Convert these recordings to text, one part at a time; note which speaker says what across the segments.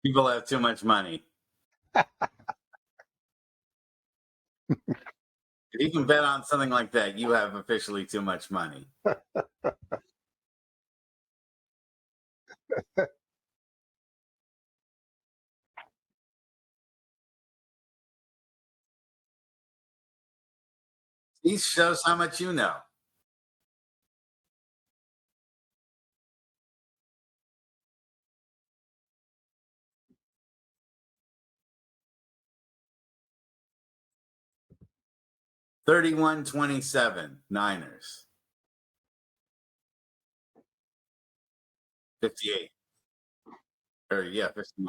Speaker 1: People have too much money. If you can bet on something like that, you have officially too much money. This shows how much you know. 31-27 Niners. 58. Or yeah, 51.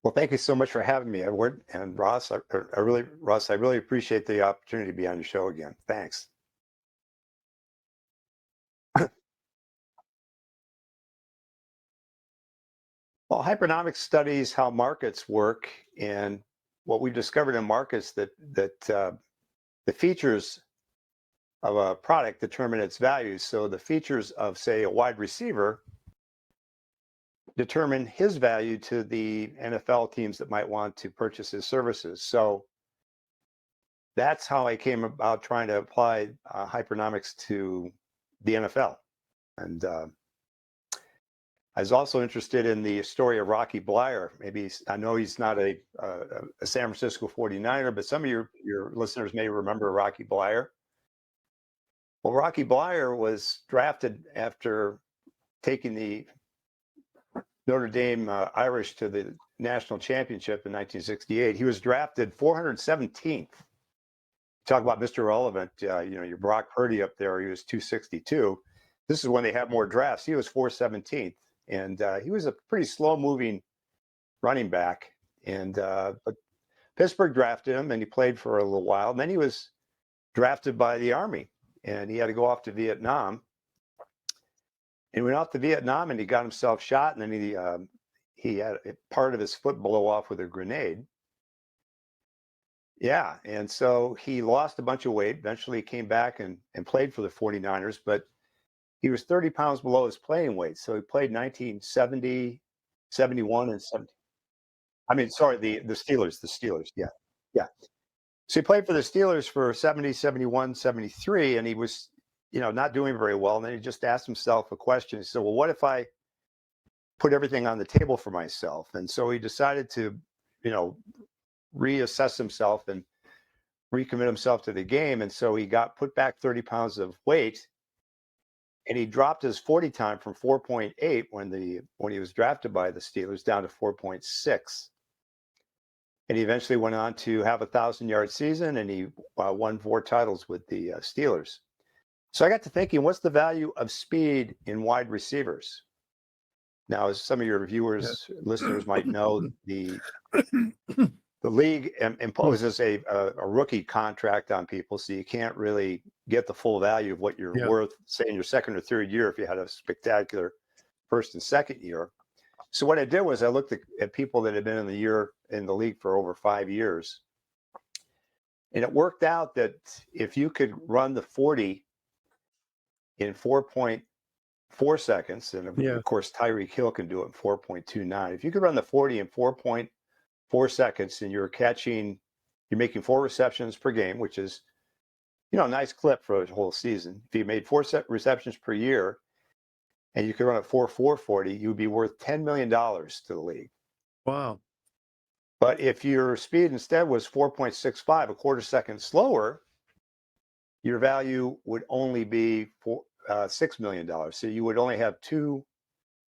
Speaker 2: Well, thank you so much for having me, Edward and Ross. I really appreciate the opportunity to be on your show again. Thanks. Well, hypernomics studies how markets work, and what we discovered in markets that the features of a product determine its value. So the features of, say, a wide receiver determine his value to the NFL teams that might want to purchase his services. So that's how I came about trying to apply hypernomics to the NFL. And I was also interested in the story of Rocky Bleier. Maybe I know he's not a San Francisco 49er, but some of your listeners may remember Rocky Bleier. Well, Rocky Bleier was drafted after taking the Notre Dame Irish to the national championship in 1968. He was drafted 417th. Talk about Mr. Relevant. Your Brock Purdy up there, he was 262. This is when they had more drafts. He was 417th. And he was a pretty slow-moving running back. And but Pittsburgh drafted him, and he played for a little while. And then he was drafted by the Army, and he had to go off to Vietnam. And he went off to Vietnam, and he got himself shot, and then he had part of his foot blow off with a grenade. Yeah, and so he lost a bunch of weight. Eventually, he came back and played for the 49ers, but he was 30 pounds below his playing weight. So he played 1970, 71, and 70. I mean, sorry, the Steelers. Yeah. Yeah. So he played for the Steelers for 70, 71, 73, and he was, not doing very well. And then he just asked himself a question. He said, well, what if I put everything on the table for myself? And so he decided to, reassess himself and recommit himself to the game. And so he got put back 30 pounds of weight, and he dropped his 40 time from 4.8 when he was drafted by the Steelers down to 4.6. And he eventually went on to have a 1,000-yard season, and he won 4 titles with the Steelers. So I got to thinking, what's the value of speed in wide receivers? Now, as some of your listeners might know, the league imposes a rookie contract on people, so you can't really get the full value of what you're worth, say, in your second or third year if you had a spectacular first and second year. So what I did was I looked at people that had been in the league for over 5 years. And it worked out that if you could run the 40 in 4.4 seconds, and of course Tyreek Hill can do it in 4.29. If you could run the 40 in 4.4 seconds and you're making 4 receptions per game, which is nice clip for a whole season. If you made 4 receptions per year and you could run a 4.40, you would be worth $10 million to the league.
Speaker 3: Wow.
Speaker 2: But if your speed instead was 4.65, a quarter second slower, your value would only be $6 million. So you would only have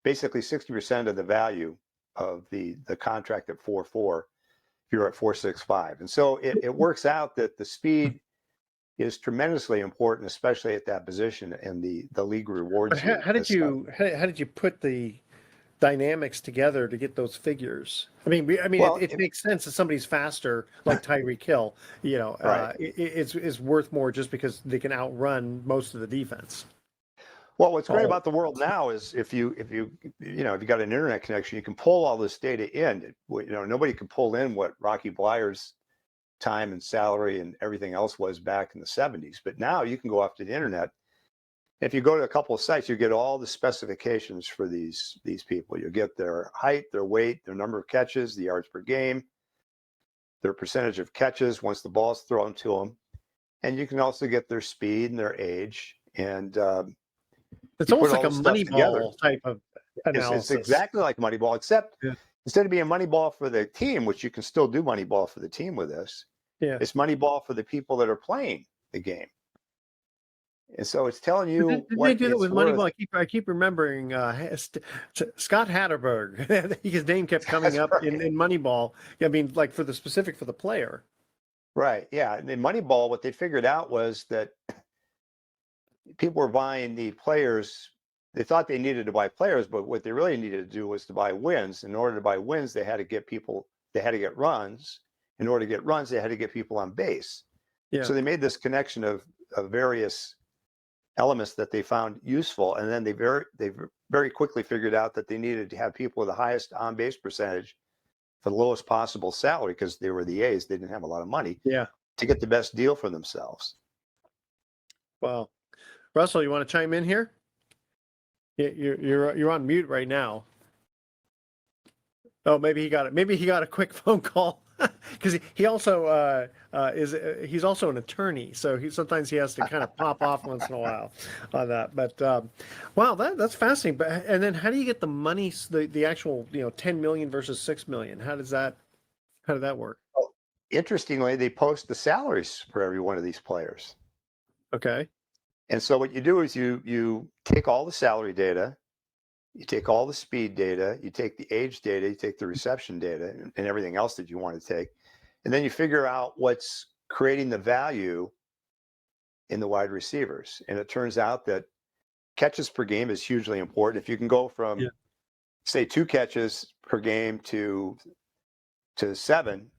Speaker 2: basically 60% of the value of the contract at 4.4 if you're at 4.65. And so it works out that the speed is tremendously important, especially at that position, and the league rewards
Speaker 3: But
Speaker 2: you.
Speaker 3: how did you put the dynamics together to get those figures? I mean,
Speaker 2: Well,
Speaker 3: it makes sense that somebody's faster, like Tyreek Hill,
Speaker 2: Right.
Speaker 3: it's worth more just because they can outrun most of the defense.
Speaker 2: Well, what's great about the world now is if you got an internet connection, you can pull all this data in. Nobody could pull in what Rocky Blyer's time and salary and everything else was back in the 70s. But now you can go off to the internet. If you go to a couple of sites, you get all the specifications for these people. You get their height, their weight, their number of catches, the yards per game, their percentage of catches once the ball's thrown to them, and you can also get their speed and their age. And
Speaker 3: It's
Speaker 2: you
Speaker 3: almost
Speaker 2: put
Speaker 3: like
Speaker 2: all
Speaker 3: a
Speaker 2: this stuff together.
Speaker 3: Moneyball type of analysis.
Speaker 2: It's exactly like Moneyball, except
Speaker 3: Yeah.
Speaker 2: instead of being Moneyball for the team, which you can still do Moneyball for the team with this,
Speaker 3: Yeah.
Speaker 2: it's Moneyball for the people that are playing the game. And so it's telling you
Speaker 3: Didn't
Speaker 2: what
Speaker 3: they do that
Speaker 2: it's
Speaker 3: with
Speaker 2: worth.
Speaker 3: Moneyball? I keep remembering Scott Hatterberg. His name kept coming
Speaker 2: That's
Speaker 3: up
Speaker 2: right.
Speaker 3: in Moneyball. I mean, like for the player.
Speaker 2: Right. Yeah. And in Moneyball, what they figured out was that people were buying the players. They thought they needed to buy players, but what they really needed to do was to buy wins. In order to buy wins, they had to get runs. In order to get runs, they had to get people on base.
Speaker 3: Yeah.
Speaker 2: So they made this connection of various elements that they found useful. And then they very quickly figured out that they needed to have people with the highest on base percentage for the lowest possible salary, because they were the A's. They didn't have a lot of money.
Speaker 3: Yeah.
Speaker 2: To get the best deal for themselves.
Speaker 3: Wow. Russell, you want to chime in here? You're on mute right now. Oh, maybe he got it. Maybe he got a quick phone call because he also he's also an attorney, so sometimes he has to kind of pop off once in a while on that. But wow, that's fascinating. But and then how do you get the money? The actual 10 million versus 6 million. How did that work?
Speaker 2: Well, interestingly, they post the salaries for every one of these players.
Speaker 3: Okay.
Speaker 2: And so what you do is you take all the salary data, you take all the speed data, you take the age data, you take the reception data, and everything else that you want to take, and then you figure out what's creating the value in the wide receivers. And it turns out that catches per game is hugely important. If you can go from, say, 2 catches per game to 7,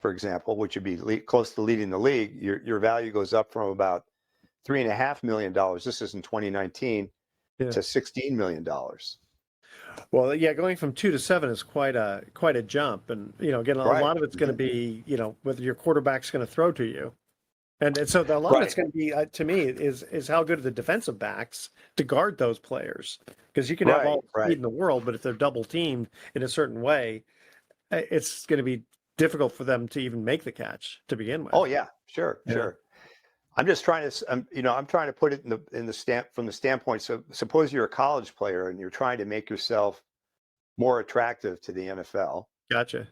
Speaker 2: for example, which would be close to leading the league, your value goes up from about $3.5 million. This is in 2019 to $16 million.
Speaker 3: Well, yeah, going from 2 to 7 is quite a jump, and again, a lot of it's going to be whether your quarterback's going to throw to you, and so a lot of it's going to be to me is how good are the defensive backs to guard those players, because you can have all the speed in the world, but if they're double teamed in a certain way, it's going to be difficult for them to even make the catch to begin with.
Speaker 2: Oh yeah, sure. I'm just trying to, I'm trying to put it from the standpoint. So suppose you're a college player and you're trying to make yourself more attractive to the NFL.
Speaker 3: Gotcha.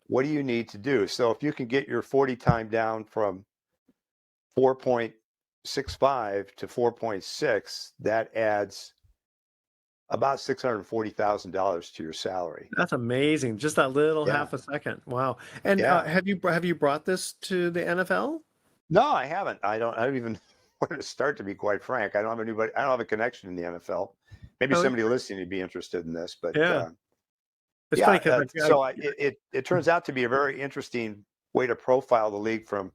Speaker 2: What do you need to do? So if you can get your 40 time down from 4.65 to 4.6, that adds about $640,000 to your salary.
Speaker 3: That's amazing. Just that little half a second. Wow. And have you brought this to the NFL?
Speaker 2: No, I haven't. I don't even where to start, to be quite frank. I don't have anybody. I don't have a connection in the NFL. Maybe somebody listening would be interested in this, but
Speaker 3: it's funny because
Speaker 2: it turns out to be a very interesting way to profile the league. From,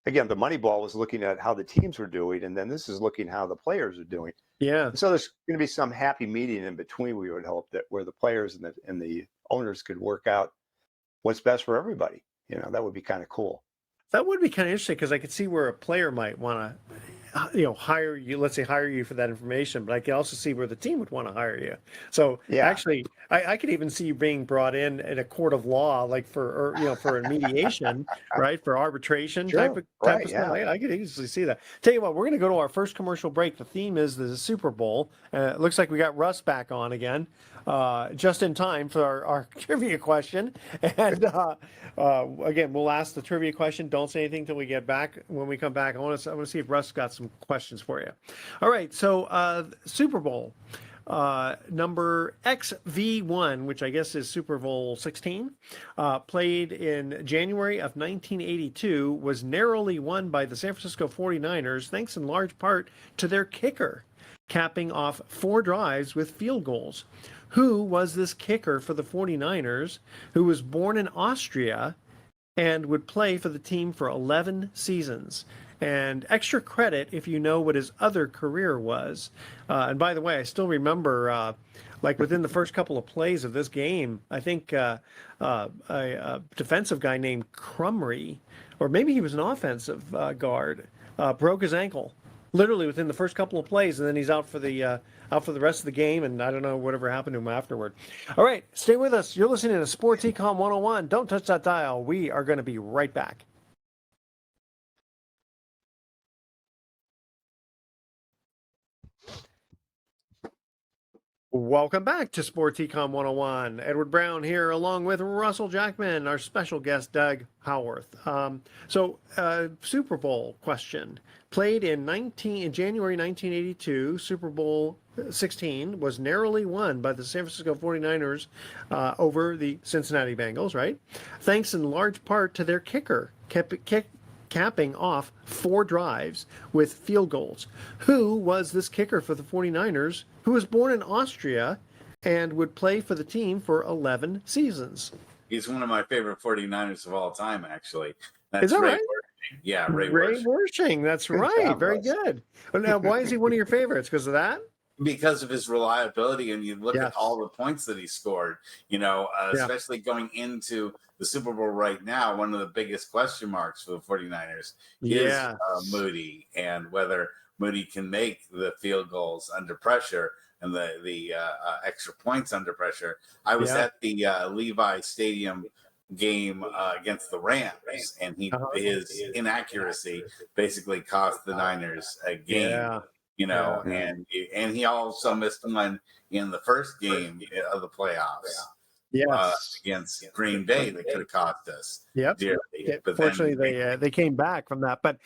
Speaker 2: again, the Moneyball was looking at how the teams were doing, and then this is looking how the players are doing.
Speaker 3: Yeah.
Speaker 2: So there's going to be some happy medium in between. We would hope that where the players and the owners could work out what's best for everybody. That would be kind of cool.
Speaker 3: That would be kind of interesting, because I could see where a player might want to, hire you. Let's say hire you for that information, but I can also see where the team would want to hire you. So actually, I could even see you being brought in a court of law, like for, or, you know, for a mediation, right? For arbitration type
Speaker 2: Sure.
Speaker 3: of
Speaker 2: Right,
Speaker 3: stuff.
Speaker 2: yeah.
Speaker 3: I could easily see that. Tell you what, we're going to go to our first commercial break. The theme is the Super Bowl. It looks like we got Russ back on again, just in time for our trivia question. And again, we'll ask the trivia question. Don't say anything till we get back. When we come back, I want to see if Russ got some questions for you. All right, so Super Bowl. Number XV1, which I guess is Super Bowl 16, played in January of 1982, was narrowly won by the San Francisco 49ers, thanks in large part to their kicker, capping off 4 drives with field goals. Who was this kicker for the 49ers, who was born in Austria and would play for the team for 11 seasons? And extra credit if you know what his other career was. And by the way, I still remember, like within the first couple of plays of this game, I think a defensive guy named Crumry, or maybe he was an offensive guard, broke his ankle, literally within the first couple of plays, and then he's out for the rest of the game. And I don't know whatever happened to him afterward. All right, stay with us. You're listening to Sports Econ 101. Don't touch that dial. We are going to be right back. Welcome back to Sports Econ 101. Edward Brown here, along with Russell Jackman, our special guest, Doug Howarth. Super Bowl question. Played in January 1982, Super Bowl 16 was narrowly won by the San Francisco 49ers over the Cincinnati Bengals, right? Thanks in large part to their kicker, capping off 4 drives with field goals. Who was this kicker for the 49ers, who was born in Austria and would play for the team for 11 seasons?
Speaker 1: He's one of my favorite 49ers of all time, actually. That's
Speaker 3: Is that
Speaker 1: Ray
Speaker 3: right?
Speaker 1: Wersching. Yeah, Ray
Speaker 3: Ray
Speaker 1: Wersching.
Speaker 3: Wersching. That's
Speaker 2: Good
Speaker 3: right.
Speaker 2: job,
Speaker 3: Very
Speaker 2: Russ.
Speaker 3: good. Well, now, why is he one of your favorites? Because of that?
Speaker 1: Because of his reliability, and you look
Speaker 3: Yes.
Speaker 1: at all the points that he scored,
Speaker 3: Yeah.
Speaker 1: especially going into the Super Bowl right now, one of the biggest question marks for the 49ers
Speaker 3: Yeah.
Speaker 1: is Moody, and whether Moody can make the field goals under pressure and the extra points under pressure. I was
Speaker 3: Yeah.
Speaker 1: at the Levi Stadium game against the Rams, and his inaccuracy basically cost the Niners a game.
Speaker 3: Yeah.
Speaker 1: And he also missed one in the first game of the playoffs
Speaker 3: Yes.
Speaker 1: against Green Bay that could have cost us
Speaker 3: Yep.
Speaker 1: dearly.
Speaker 3: Yeah,
Speaker 1: But
Speaker 3: fortunately,
Speaker 1: then
Speaker 3: they came back from that. But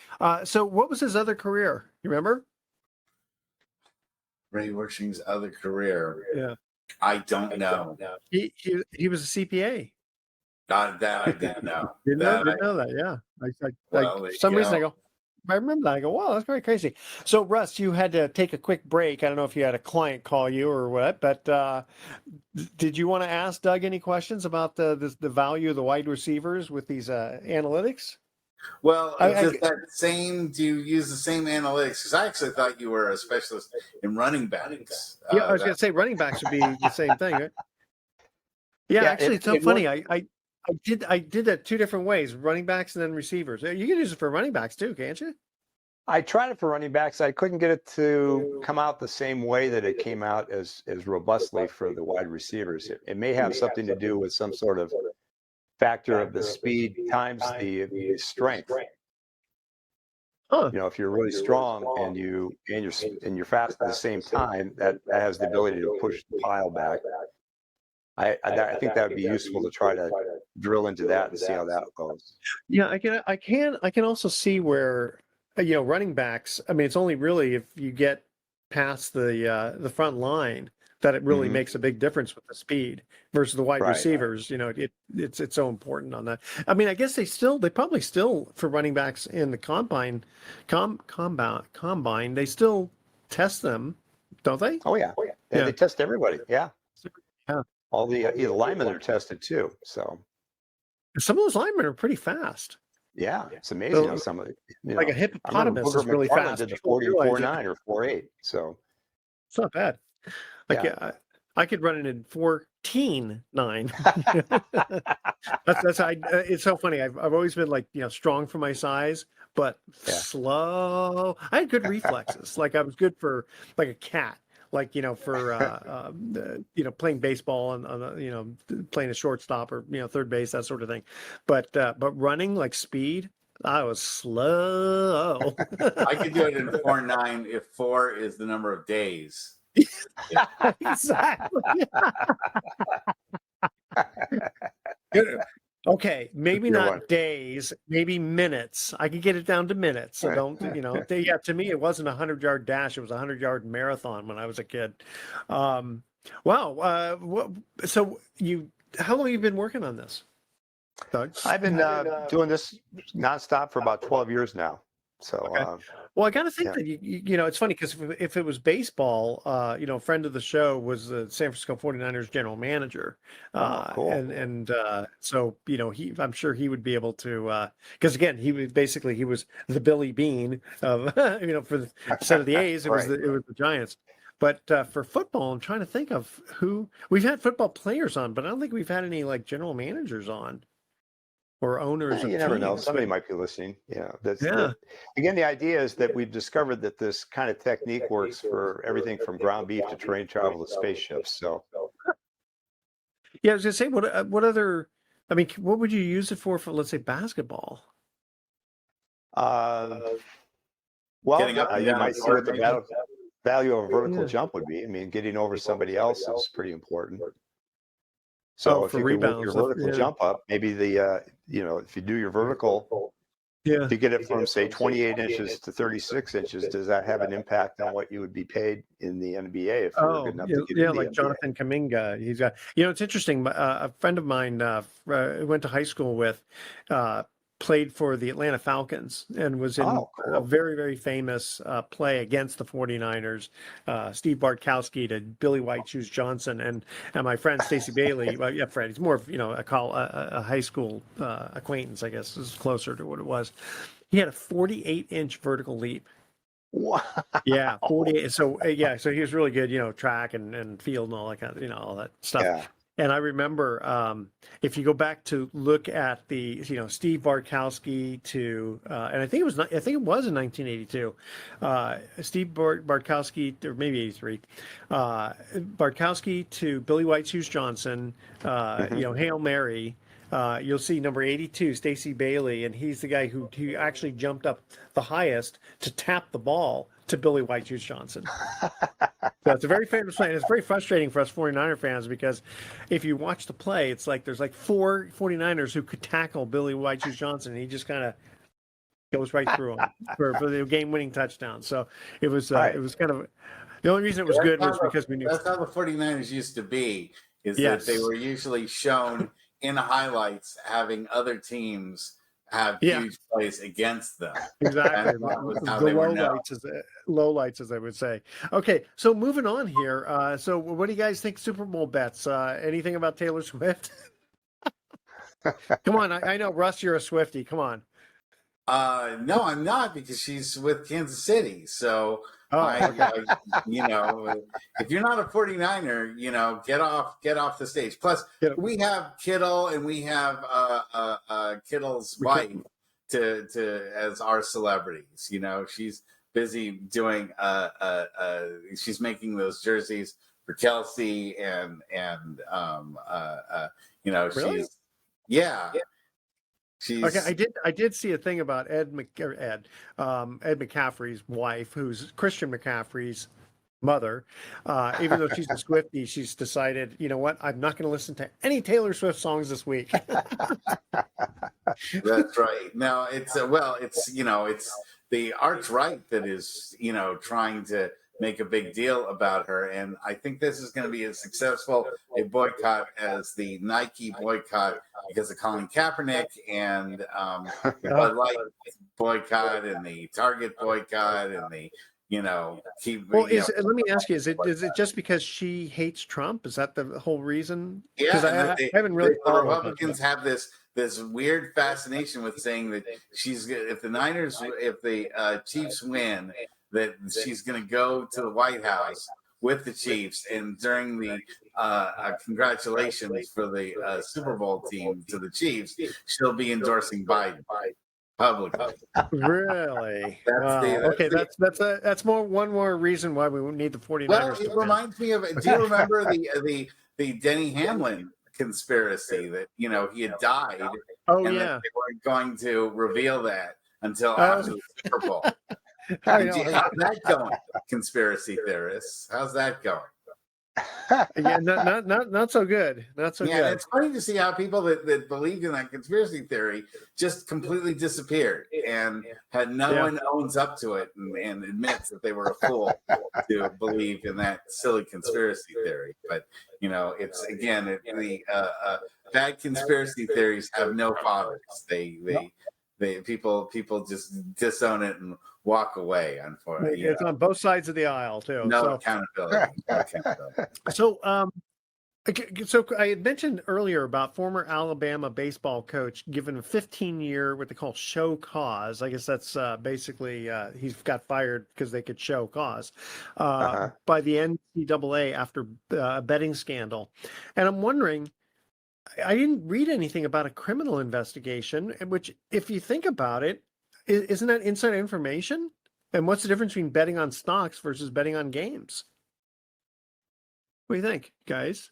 Speaker 3: so, what was his other career? You remember?
Speaker 1: Ray Wersching's other career,
Speaker 3: Yeah.
Speaker 1: I don't know.
Speaker 3: He was a CPA.
Speaker 1: That I didn't know.
Speaker 3: Didn't know that. Yeah.
Speaker 1: Well, there
Speaker 3: For some
Speaker 1: you
Speaker 3: reason,
Speaker 1: go.
Speaker 3: I remember that. I go, wow, that's very crazy. So, Russ, you had to take a quick break. I don't know if you had a client call you or what, but did you want to ask Doug any questions about the value of the wide receivers with these analytics?
Speaker 1: Well,
Speaker 3: I-
Speaker 1: do you use the same analytics? Because I actually thought you were a specialist in running backs.
Speaker 3: Yeah, I was going to say running backs would be the same thing, right? Yeah,
Speaker 2: Yeah,
Speaker 3: actually,
Speaker 2: it-
Speaker 3: it's so
Speaker 2: it
Speaker 3: funny. I did that 2 different ways: running backs and then receivers. You can use it for running backs too, can't you?
Speaker 2: I tried it for running backs. I couldn't get it to come out the same way that it came out as robustly for the wide receivers. It may have something to do with some sort of factor of the speed times the strength.
Speaker 3: Huh.
Speaker 2: You know, if you're really strong and you're fast at the same time, that has the ability to push the pile back. I think that would be useful to try to drill into that and see how that goes.
Speaker 3: Yeah, I can also see where running backs. I mean, it's only really if you get past the front line that it really
Speaker 2: Mhm.
Speaker 3: makes a big difference with the speed versus the wide
Speaker 2: Right.
Speaker 3: receivers. It's so important on that. I mean, I guess they probably still for running backs in the combine, they still test them, don't they?
Speaker 2: Oh yeah,
Speaker 3: Yeah.
Speaker 2: They test everybody. Yeah,
Speaker 3: Yeah.
Speaker 2: all the linemen are tested too. So
Speaker 3: Some of those linemen are pretty fast.
Speaker 2: yeah, it's amazing
Speaker 3: So,
Speaker 2: how some of it.
Speaker 3: Like a
Speaker 2: I remember
Speaker 3: hippopotamus
Speaker 2: Booger
Speaker 3: is really
Speaker 2: McFarland
Speaker 3: fast.
Speaker 2: did the
Speaker 3: People realize
Speaker 2: 40.49 or 4.8. So
Speaker 3: it's not bad. I could run it in 14.9. that's it's so funny. I've always been like, strong for my size, but
Speaker 2: Yeah.
Speaker 3: slow. I had good reflexes. Like I was good for like a cat. like, for, playing baseball on playing a shortstop or, third base, that sort of thing. But running like speed, I was slow.
Speaker 1: I could do it in 4.9 if 4 is the number of days. Yeah.
Speaker 3: Exactly. Okay, maybe not days, maybe minutes. I could get it down to minutes. So don't, to me, it wasn't a 100-yard dash. It was a 100-yard marathon when I was a kid. Wow. So how long have you been working on this, Doug?
Speaker 2: I've been doing this nonstop for about 12 years now. So,
Speaker 3: okay. Well, I got to think that it's funny because if it was baseball, a friend of the show was the San Francisco 49ers general manager,
Speaker 2: cool.
Speaker 3: and so I'm sure he would be able to because again he was the Billy Bean of instead of the A's it was the Giants. But for football, I'm trying to think of who we've had football players on, but I don't think we've had any like general managers on. Or owners.
Speaker 2: You never know. Somebody might be listening. Again, the idea is that we've discovered that this kind of technique works for everything from ground beef to train travel to spaceships. So,
Speaker 3: I was gonna say, what other? I mean, what would you use it for let's say basketball?
Speaker 2: You might see what the value of a vertical jump would be. I mean, getting over somebody else is pretty important. So if you rebound your vertical jump up, maybe if you do your vertical, if you get it from say 28 inches to 36 inches, does that have an impact on what you would be paid in the NBA if you were good enough to get in the NBA?
Speaker 3: Jonathan Kuminga, he's got. It's interesting. A friend of mine went to high school with. Played for the Atlanta Falcons and was in a very, very famous play against the 49ers, Steve Bartkowski to Billy White Shoes Johnson. And my friend Stacey Bailey, Fred, he's more of, a high school acquaintance, I guess, is closer to what it was. He had a 48-inch vertical leap.
Speaker 2: Wow.
Speaker 3: Yeah, 48. So, so he was really good, track and field and all that kind of, all that stuff. Yeah. And I remember if you go back to look at the, Steve Bartkowski to, and I think it was in 1982, Steve Bartkowski, or maybe 83, Bartkowski to Billy White Shoes Johnson, Hail Mary. You'll see number 82, Stacey Bailey, and he's the guy who actually jumped up the highest to tap the ball to Billy White Shoes Johnson. So it's a very famous play, and it's very frustrating for us 49er fans because if you watch the play, it's like there's like 4 49ers who could tackle Billy White Shoes Johnson, and he just kind of goes right through them for the game-winning touchdown. So it was kind of the only reason it was good was because we knew
Speaker 1: that's how the 49ers used to be. That they were usually shown in highlights having other teams have huge plays against them.
Speaker 3: Exactly. Low lights, as I would say. Okay, so moving on here. So what do you guys think Super Bowl bets? Anything about Taylor Swift? Come on, I know, Russ, you're a Swiftie. Come on.
Speaker 1: No, I'm not because she's with Kansas City. So, if you're not a 49er, get off the stage. Plus, we have Kittle and we have Kittle's wife as our celebrities. She's busy doing she's making those jerseys for Kelsey and
Speaker 3: really? I did see a thing about Ed McCaffrey's wife, who's Christian McCaffrey's mother. Even though she's a Swiftie, she's decided, you know what, I'm not going to listen to any Taylor Swift songs this week.
Speaker 1: That's right. No, it's the arch right that is, trying to make a big deal about her. And I think this is going to be as successful a boycott as the Nike boycott because of Colin Kaepernick and Bud Light boycott and the Target boycott and the,
Speaker 3: let me ask you, is it just because she hates Trump? Is that the whole reason?
Speaker 1: Yeah.
Speaker 3: I haven't really.
Speaker 1: The Republicans have this weird fascination with saying that if the Chiefs win, that she's going to go to the White House with the Chiefs, and during the congratulations for the Super Bowl team to the Chiefs, she'll be endorsing Biden. publicly.
Speaker 3: Really?
Speaker 1: That's
Speaker 3: Wow.
Speaker 1: the that's
Speaker 3: Okay,
Speaker 1: the
Speaker 3: that's one more reason why we need the 49ers
Speaker 1: well.
Speaker 3: to
Speaker 1: It
Speaker 3: win.
Speaker 1: reminds me of. Do you remember the Denny Hamlin conspiracy that he had died,
Speaker 3: Oh
Speaker 1: and that
Speaker 3: yeah.
Speaker 1: they weren't going to reveal that until
Speaker 3: Oh,
Speaker 1: after the Super Bowl?
Speaker 3: I know.
Speaker 1: How's that going, conspiracy theorists? How's that going?
Speaker 3: Yeah, not so good. Not so
Speaker 1: Yeah, and
Speaker 3: good.
Speaker 1: it's funny to see how people that believed in that conspiracy theory just completely disappeared, and had no
Speaker 3: Yeah.
Speaker 1: one owns up to it and admits that they were a fool to believe in that silly conspiracy theory. But it's again the bad conspiracy theories have no fathers. They people just disown it and walk away. Unfortunately,
Speaker 3: It's on both sides of the aisle too.
Speaker 1: no accountability. No accountability.
Speaker 3: So so I had mentioned earlier about former Alabama baseball coach given a 15-year what they call show cause. I guess that's basically he's got fired because they could show cause by the NCAA after a betting scandal. And I'm wondering, I didn't read anything about a criminal investigation, which, if you think about it, isn't that inside information? And what's the difference between betting on stocks versus betting on games? What do you think, guys?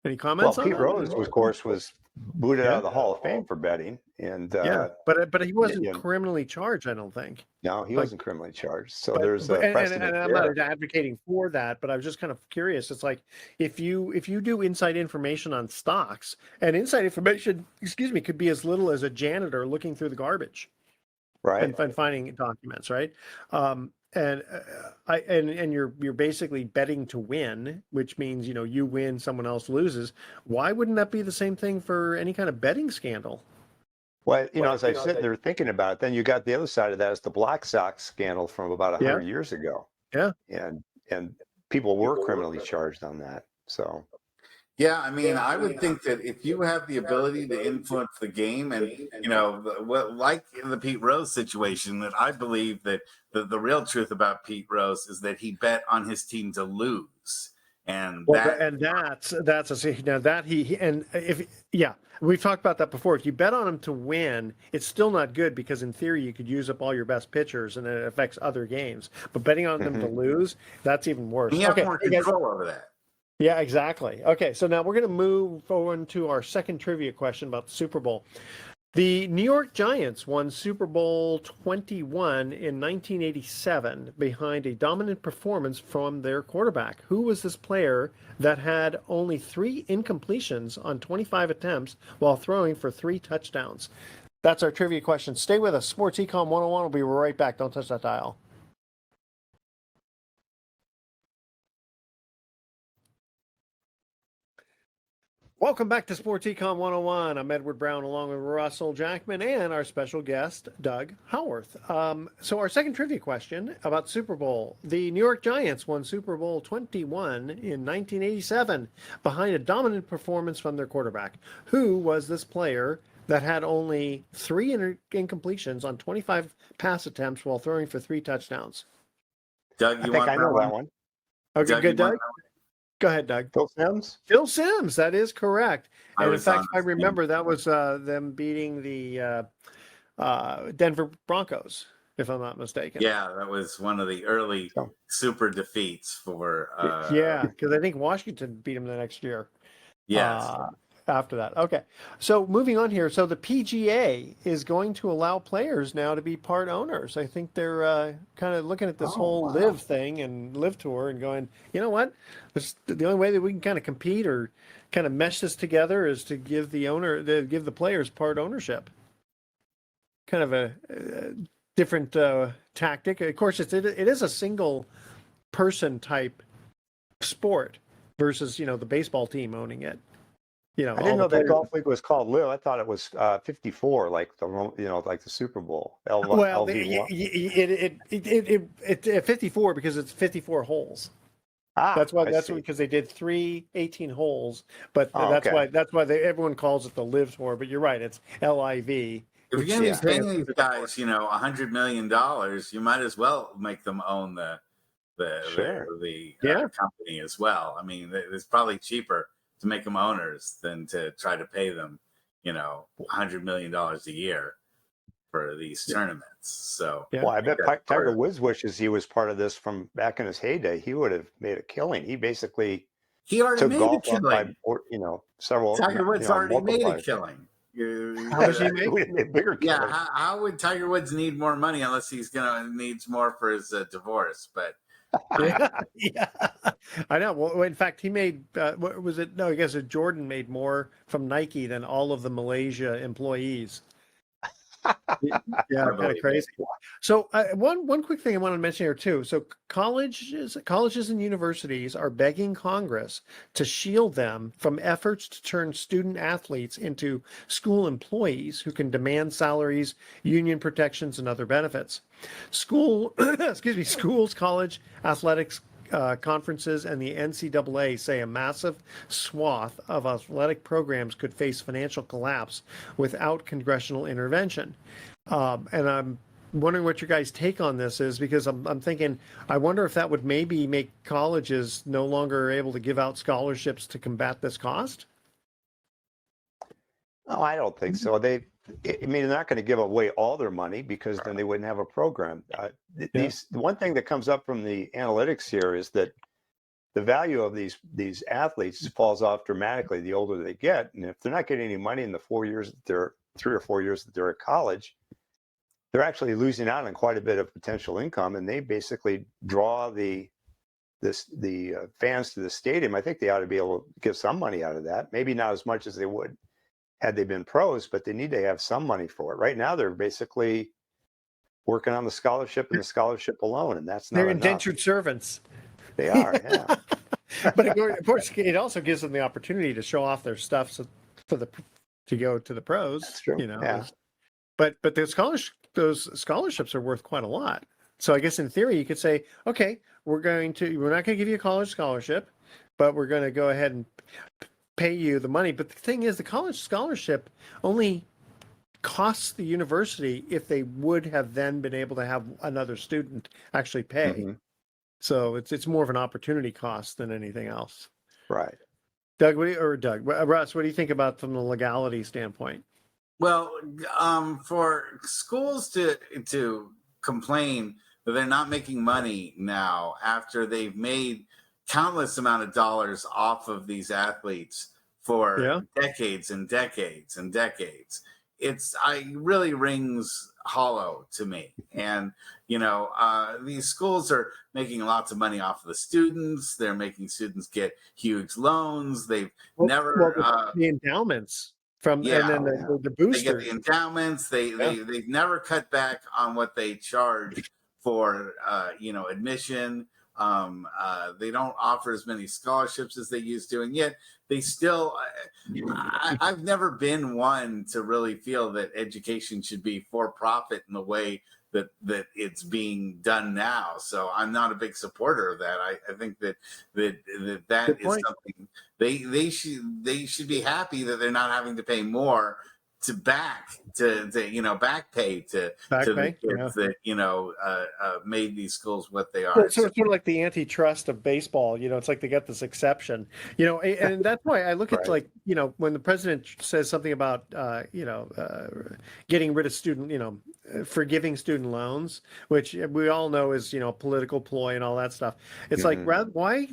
Speaker 3: Any comments
Speaker 2: Well,
Speaker 3: on
Speaker 2: Pete
Speaker 3: that?
Speaker 2: Rose, of course, was booted out of the Hall of Fame for betting, and
Speaker 3: yeah, but he wasn't
Speaker 2: yeah.
Speaker 3: criminally charged, I don't think.
Speaker 2: No, he wasn't criminally charged. So
Speaker 3: But,
Speaker 2: there's a
Speaker 3: and
Speaker 2: precedent
Speaker 3: I'm
Speaker 2: there.
Speaker 3: not advocating for that, but I was just kind of curious. It's like if you do inside information on stocks, and inside information, excuse me, could be as little as a janitor looking through the garbage,
Speaker 2: Right.
Speaker 3: and finding documents, right? And you're basically betting to win, which means you win, someone else loses. Why wouldn't that be the same thing for any kind of betting scandal?
Speaker 2: Well, as I sit there thinking about it, then you got the other side of that is the Black Sox scandal from about 100 years ago.
Speaker 3: Yeah.
Speaker 2: And people were criminally charged on that. So.
Speaker 1: Yeah, I mean, I would think that if you have the ability to influence the game, and like in the Pete Rose situation, that I believe that the real truth about Pete Rose is that he bet on his team to lose, and
Speaker 3: that's now that we've talked about that before. If you bet on him to win, it's still not good because in theory you could use up all your best pitchers and it affects other games. But betting on them to lose, that's even worse.
Speaker 1: you have more control over that.
Speaker 3: Yeah, exactly. Okay, so now we're going to move on to our second trivia question about the Super Bowl. The New York Giants won Super Bowl 21 in 1987 behind a dominant performance from their quarterback. Who was this player that had only 3 incompletions on 25 attempts while throwing for 3 touchdowns? That's our trivia question. Stay with us. Sports Econ 101. We'll be right back. Don't touch that dial. Welcome back to Sports Econ 101. I'm Edward Brown along with Russell Jackman and our special guest, Doug Howarth. So our second trivia question about Super Bowl. The New York Giants won Super Bowl 21 in 1987 behind a dominant performance from their quarterback. Who was this player that had only 3 incompletions on 25 pass attempts while throwing for 3 touchdowns?
Speaker 1: Doug,
Speaker 2: I know that one.
Speaker 3: Okay,
Speaker 1: Doug,
Speaker 3: good, Doug. Go ahead, Doug.
Speaker 2: Phil Simms?
Speaker 3: Phil Simms, that is correct. And in fact, I remember that was them beating the Denver Broncos, if I'm not mistaken.
Speaker 1: Yeah, that was one of the early super defeats for.
Speaker 3: Yeah, because I think Washington beat them the next year.
Speaker 1: Yes.
Speaker 3: After that. Okay. So moving on here. So the PGA is going to allow players now to be part owners. I think they're kind of looking at this whole live thing and live tour and going, you know what? The only way that we can kind of compete or kind of mesh this together is to give give the players part ownership. Kind of a different tactic. Of course, it is a single person type sport versus, the baseball team owning it. I
Speaker 2: didn't know that golf league was called LIV. I thought it was 54, like like the Super Bowl.
Speaker 3: Well, it 54 because it's 54 holes. That's why. Because they did 3 18 holes, but that's why everyone calls it the LIV Tour. But you're right, it's LIV.
Speaker 1: If you're going to be paying these guys, $100 million, you might as well make them own the company as well. I mean, it's probably cheaper to make them owners than to try to pay them, $100 million a year for these tournaments. So,
Speaker 3: Yeah.
Speaker 2: Well, I bet Tiger Woods wishes he was part of this from back in his heyday. He would have made a killing. He basically
Speaker 1: he already
Speaker 2: took
Speaker 1: made a
Speaker 2: golf up by,
Speaker 1: killing.
Speaker 2: several,
Speaker 1: Tiger Woods already made a
Speaker 2: multiplied.
Speaker 1: killing.
Speaker 3: How much he make?
Speaker 2: A bigger killing.
Speaker 1: Yeah, how would Tiger Woods need more money unless he's needs more for his divorce? But
Speaker 3: Yeah, I know. Well, in fact, he made what was it? No, I guess Jordan made more from Nike than all of the Malaysia employees. Yeah, kind of crazy. So one quick thing I want to mention here too. So colleges and universities are begging Congress to shield them from efforts to turn student athletes into school employees who can demand salaries, union protections, and other benefits. Schools, college athletics conferences, and the NCAA say a massive swath of athletic programs could face financial collapse without congressional intervention. And I'm wondering what your guys' take on this is, because I'm thinking, I wonder if that would maybe make colleges no longer able to give out scholarships to combat this cost.
Speaker 2: No, I don't think so. They're not going to give away all their money because then they wouldn't have a program. The one thing that comes up from the analytics here is that the value of these athletes falls off dramatically the older they get, and if they're not getting any money in the 3 or 4 years that they're at college, they're actually losing out on quite a bit of potential income, and they basically draw the fans to the stadium. I think they ought to be able to give some money out of that. Maybe not as much as they would had they been pros, but they need to have some money for it. Right now, they're basically working on the scholarship and the scholarship alone, and that's not
Speaker 3: They're
Speaker 2: enough.
Speaker 3: indentured servants.
Speaker 2: They are, yeah.
Speaker 3: But of course, it also gives them the opportunity to show off their stuff to go to the pros.
Speaker 2: That's true. Yeah.
Speaker 3: But those scholarships are worth quite a lot. So I guess in theory you could say, okay, we're not going to give you a college scholarship, but we're going to go ahead and pay you the money. But the thing is, the college scholarship only costs the university if they would have then been able to have another student actually pay.
Speaker 2: Mm-hmm.
Speaker 3: So it's more of an opportunity cost than anything else.
Speaker 2: Right.
Speaker 3: Russ, what do you think about from the legality standpoint?
Speaker 1: Well, for schools to complain that they're not making money now after they've made countless amount of dollars off of these athletes for decades and decades and decades, it really rings hollow to me. And these schools are making lots of money off of the students. They're making students get huge loans. They've never
Speaker 3: the endowments from and then the boosters.
Speaker 1: They get the endowments. They've never cut back on what they charge for admission. They don't offer as many scholarships as they used to, and yet they still. I've never been one to really feel that education should be for profit in the way that it's being done now. So I'm not a big supporter of that. I think that is something they should be happy that they're not having to pay more to back pay to the kids that made these schools what they are.
Speaker 3: So it's sort of like the antitrust of baseball. It's like they get this exception. And that's why I look at when the president says something about getting rid of forgiving student loans, which we all know is political ploy and all that stuff. It's like why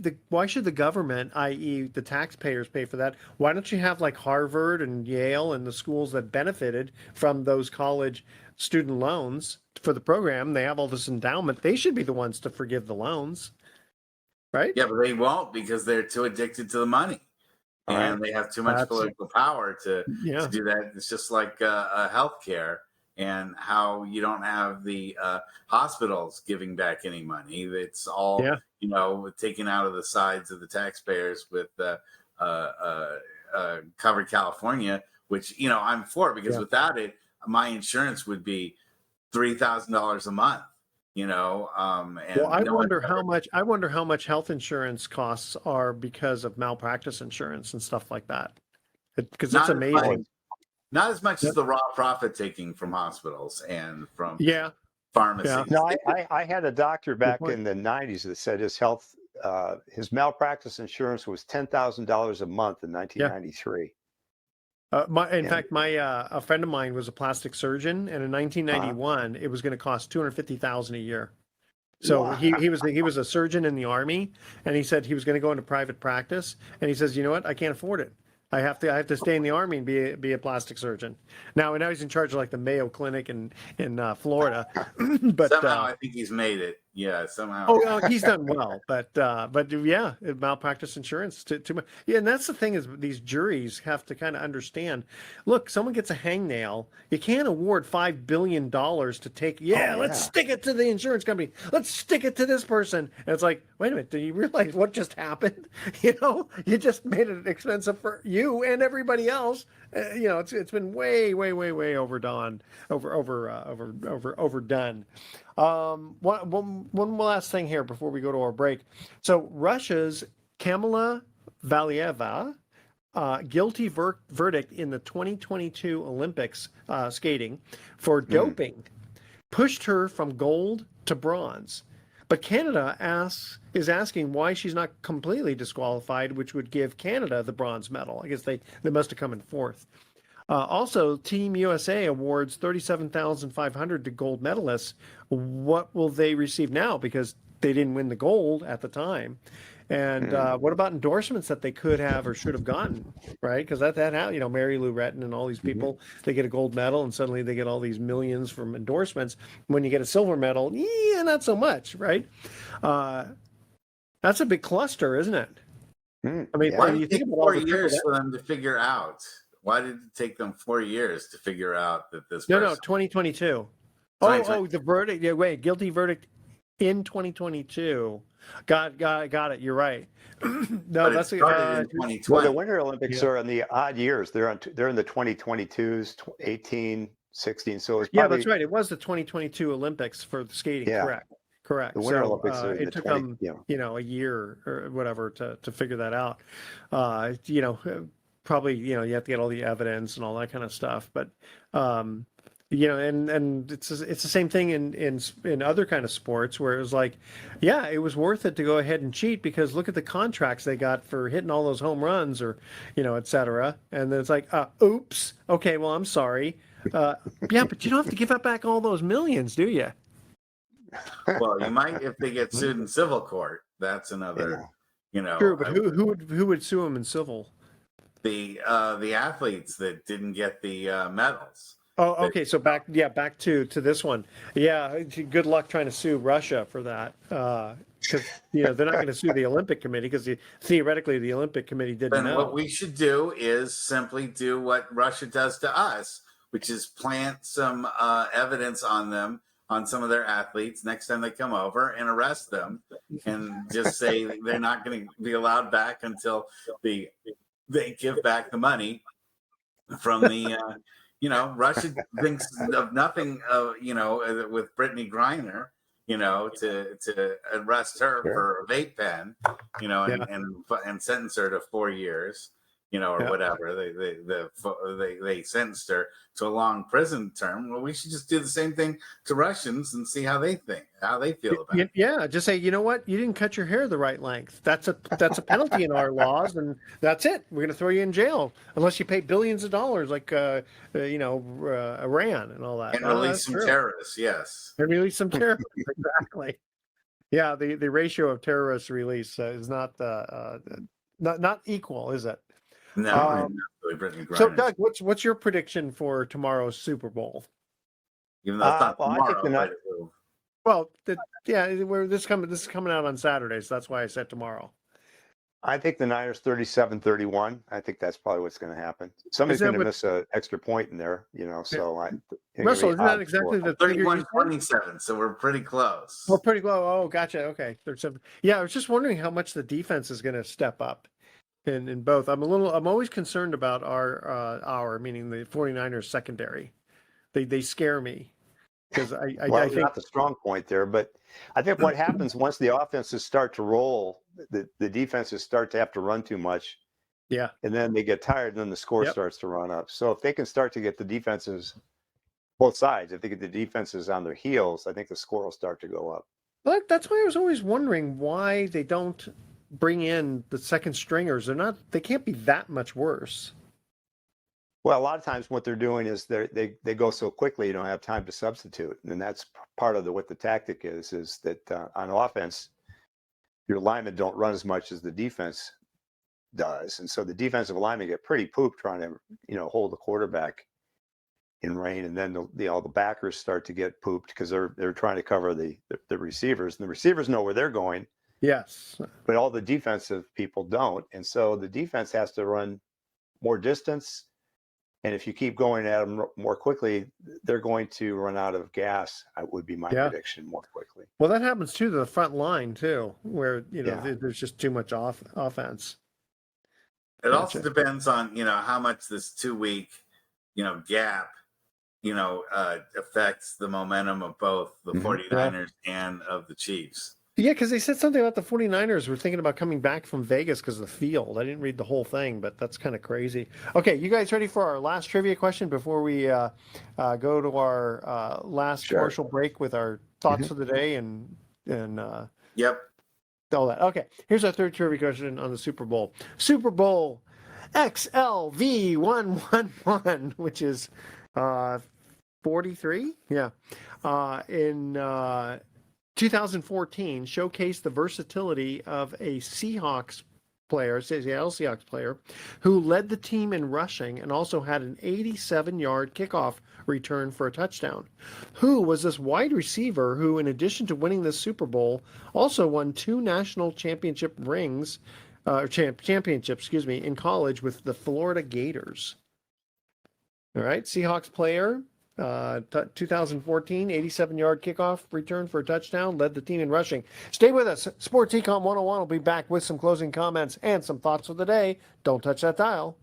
Speaker 3: should the government, i.e. the taxpayers, pay for that? Why don't you have like Harvard and Yale and the schools that benefited from those college student loans for the program? They have all this endowment. They should be the ones to forgive the loans, right?
Speaker 1: Yeah, but they won't because they're too addicted to the money. And they have too much political power to do that. It's just like healthcare and how you don't have the hospitals giving back any money. It's all taken out of the sides of the taxpayers with Covered California, which I'm for, because without it, my insurance would be $3,000 a month.
Speaker 3: I wonder how much health insurance costs are because of malpractice insurance and stuff like that. Because it's amazing.
Speaker 1: Not as much as the raw profit taking from hospitals and from pharmacies.
Speaker 2: Yeah. No, I had a doctor back in the 90s that said his malpractice insurance was $10,000 a month in 1993.
Speaker 3: In fact, a friend of mine was a plastic surgeon, and in 1991, it was going to cost $250,000 a year. So
Speaker 2: Wow.
Speaker 3: he was a surgeon in the Army, and he said he was going to go into private practice, and he says, you know what, I can't afford it. I have to stay in the Army and be a plastic surgeon. Now he's in charge of like the Mayo Clinic in Florida, but
Speaker 1: somehow I think he's made it. Yeah, somehow.
Speaker 3: Oh, he's done well, but yeah, malpractice insurance too much. Yeah, and that's the thing is these juries have to kind of understand. Look, someone gets a hangnail, you can't award $5 billion to take. Let's stick it to the insurance company. Let's stick it to this person. And it's like, wait a minute, do you realize what just happened? You just made it expensive for you and everybody else. It's been way overdone. One last thing here before we go to our break. So Russia's Kamila Valieva, guilty verdict in the 2022 Olympics skating for doping, pushed her from gold to bronze. But Canada is asking why she's not completely disqualified, which would give Canada the bronze medal. I guess they must have come in fourth. Also, Team USA awards $37,500 to gold medalists. What will they receive now? Because they didn't win the gold at the time. And what about endorsements that they could have or should have gotten, right? Because that Mary Lou Retton and all these people, they get a gold medal and suddenly they get all these millions from endorsements. When you get a silver medal, not so much, right? That's a big cluster, isn't it?
Speaker 1: I mean, why did it take 4 years for them to figure out? Why did it take them 4 years to figure out that this?
Speaker 3: No, 2022. Oh, the verdict. Yeah, wait, guilty verdict in 2022. Got it. You're right. No, that's
Speaker 1: in 2020.
Speaker 2: Well, the Winter Olympics are in the odd years. They're in the 2022s, 18, 16. So it's probably,
Speaker 3: that's right. It was the 2022 Olympics for the skating.
Speaker 2: Yeah.
Speaker 3: Correct.
Speaker 2: The Winter Olympics are
Speaker 3: it took them, a year or whatever to figure that out. Probably, you have to get all the evidence and all that kind of stuff. But, and it's the same thing in other kind of sports where it was like, it was worth it to go ahead and cheat because look at the contracts they got for hitting all those home runs or, et cetera. And then it's like, oops. Okay, well, I'm sorry. But you don't have to give up back all those millions, do you?
Speaker 1: Well, you might if they get sued in civil court. That's another,
Speaker 3: True, but who would sue them in civil?
Speaker 1: The athletes that didn't get the medals.
Speaker 3: Oh, okay. So back to this one. Yeah, good luck trying to sue Russia for that. Because they're not going to sue the Olympic Committee because theoretically the Olympic Committee didn't know.
Speaker 1: What we should do is simply do what Russia does to us, which is plant some evidence on them, on some of their athletes next time they come over and arrest them and just say they're not going to be allowed back until they give back the money from the, Russia thinks of nothing, with Brittany Griner, to arrest her for a vape pen, and sentence her to 4 years, or whatever. They sentenced her to a long prison term. Well, we should just do the same thing to Russians and see how they feel about it.
Speaker 3: Yeah, just say, you know what, you didn't cut your hair the right length. That's a penalty in our laws, and that's it. We're going to throw you in jail unless you pay billions of dollars, like Iran and all that.
Speaker 1: And release some terrorists. Yes,
Speaker 3: and release some terrorists. Exactly. Yeah, the ratio of terrorist release is not equal, is it?
Speaker 1: No,
Speaker 3: so Doug, what's your prediction for tomorrow's Super Bowl?
Speaker 1: Even though it's not tomorrow,
Speaker 3: this is coming out on Saturday, so that's why I said tomorrow.
Speaker 2: I think the Niners 37-31. I think that's probably what's going to happen. Somebody's going to miss an extra point in there, So
Speaker 3: Russell, isn't that exactly the
Speaker 1: 31-27? So we're pretty close.
Speaker 3: We're pretty close. Oh, gotcha. Okay, 37. Yeah, I was just wondering how much the defense is going to step up. In both, I'm always concerned about our meaning the 49ers secondary. They scare me because I think
Speaker 2: not the strong point there, but I think what happens once the offenses start to roll, the defenses start to have to run too much.
Speaker 3: Yeah.
Speaker 2: And then they get tired and then the score starts to run up. So if they can start to get the defenses, both sides, if they get the defenses on their heels, I think the score will start to go up.
Speaker 3: Well, that's why I was always wondering why they don't bring in the second stringers. They can't be that much worse.
Speaker 2: Well, a lot of times what they're doing is they go so quickly you don't have time to substitute, and that's part of what the tactic is that on offense, your linemen don't run as much as the defense does, and so the defensive linemen get pretty pooped trying to hold the quarterback in rain, and then the backers start to get pooped because they're trying to cover the receivers, and the receivers know where they're going.
Speaker 3: Yes,
Speaker 2: but all the defensive people don't, and so the defense has to run more distance. And if you keep going at them more quickly, they're going to run out of gas. Would be my prediction more quickly.
Speaker 3: Well, that happens to the front line too, where there's just too much offense.
Speaker 1: It also depends on how much this 2-week gap affects the momentum of both the 49ers and of the Chiefs.
Speaker 3: Yeah, because they said something about the 49ers were thinking about coming back from Vegas because of the field. I didn't read the whole thing, but that's kind of crazy. Okay, you guys ready for our last trivia question before we go to our last commercial break with our thoughts of the day and
Speaker 1: Yep.
Speaker 3: all that? Okay, here's our third trivia question on the Super Bowl. Super Bowl XLV111, which is 43? Yeah. In 2014 showcased the versatility of a Seattle Seahawks player, who led the team in rushing and also had an 87-yard kickoff return for a touchdown. Who was this wide receiver who, in addition to winning the Super Bowl, also won 2 national championship rings, championships, in college with the Florida Gators? All right, Seahawks player. 2014 87-yard kickoff return for a touchdown, led the team in rushing. Stay with us. Sports Econ 101 will be back with some closing comments and some thoughts of the day. Don't touch that dial.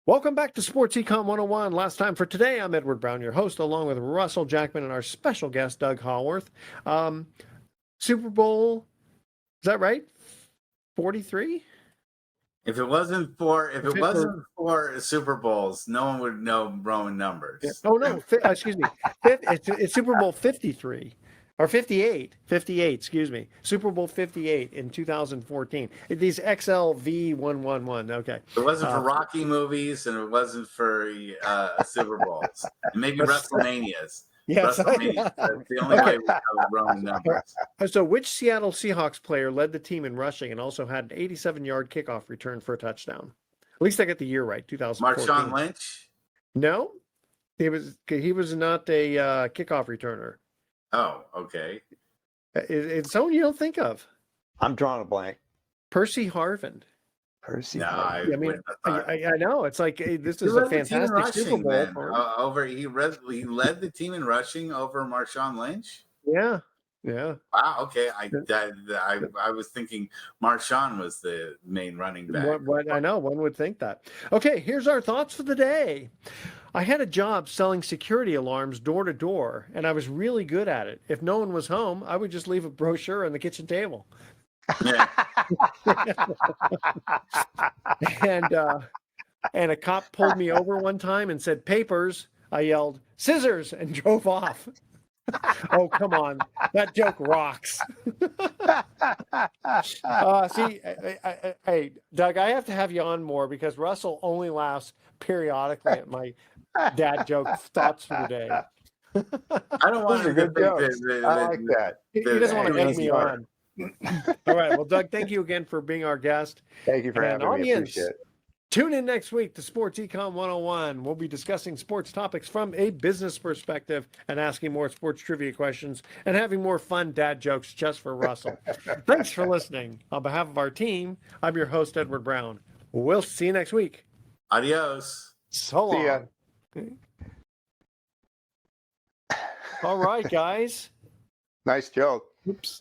Speaker 3: Welcome back to Sports Econ 101. Last time for today, I'm Edward Brown, your host, along with Russell Jackman and our special guest, Doug Hallworth. Super Bowl, is that right? 43?
Speaker 1: If it wasn't for Super Bowls, no one would know Roman numbers.
Speaker 3: Oh no, excuse me. It's Super Bowl 53 or 58. 58, excuse me. Super Bowl 58 in 2014. These XLV111. Okay.
Speaker 1: It wasn't for Rocky movies, and it wasn't for Super Bowls, and maybe WrestleManias.
Speaker 3: Yes,
Speaker 1: WrestleMania. That's the only way we have Roman numbers.
Speaker 3: So, which Seattle Seahawks player led the team in rushing and also had an 87-yard kickoff return for a touchdown? At least I got the year right. 2014.
Speaker 1: Marshawn Lynch?
Speaker 3: No, he was not a kickoff returner.
Speaker 1: Oh, okay.
Speaker 3: It's someone you don't think of.
Speaker 2: I'm drawing a blank.
Speaker 3: Percy Harvin.
Speaker 2: Percy.
Speaker 1: No,
Speaker 2: Harvin.
Speaker 3: I know. It's like this is a fantastic Super Bowl.
Speaker 1: He led the team in rushing over Marshawn Lynch.
Speaker 3: Yeah.
Speaker 1: Wow. Okay. I was thinking Marshawn was the main running back.
Speaker 3: What I know, one would think that. Okay, here's our thoughts for the day. I had a job selling security alarms door to door, and I was really good at it. If no one was home, I would just leave a brochure on the kitchen table.
Speaker 1: Yeah.
Speaker 3: And a cop pulled me over one time and said, "Papers." I yelled, "Scissors," and drove off. Oh, come on. That joke rocks. Hey, Doug, I have to have you on more because Russell only laughs periodically at my dad joke thoughts for the day.
Speaker 1: I don't want to
Speaker 2: good jokes. I like that.
Speaker 3: He doesn't want to make me on. All right. Well, Doug, thank you again for being our guest.
Speaker 2: Thank you for having me. I appreciate it.
Speaker 3: Tune in next week to Sports Econ 101. We'll be discussing sports topics from a business perspective and asking more sports trivia questions and having more fun dad jokes just for Russell. Thanks for listening. On behalf of our team, I'm your host, Edward Brown. We'll see you next week.
Speaker 1: Adios.
Speaker 3: So long.
Speaker 2: See ya.
Speaker 3: All right, guys.
Speaker 2: Nice joke.
Speaker 3: Oops.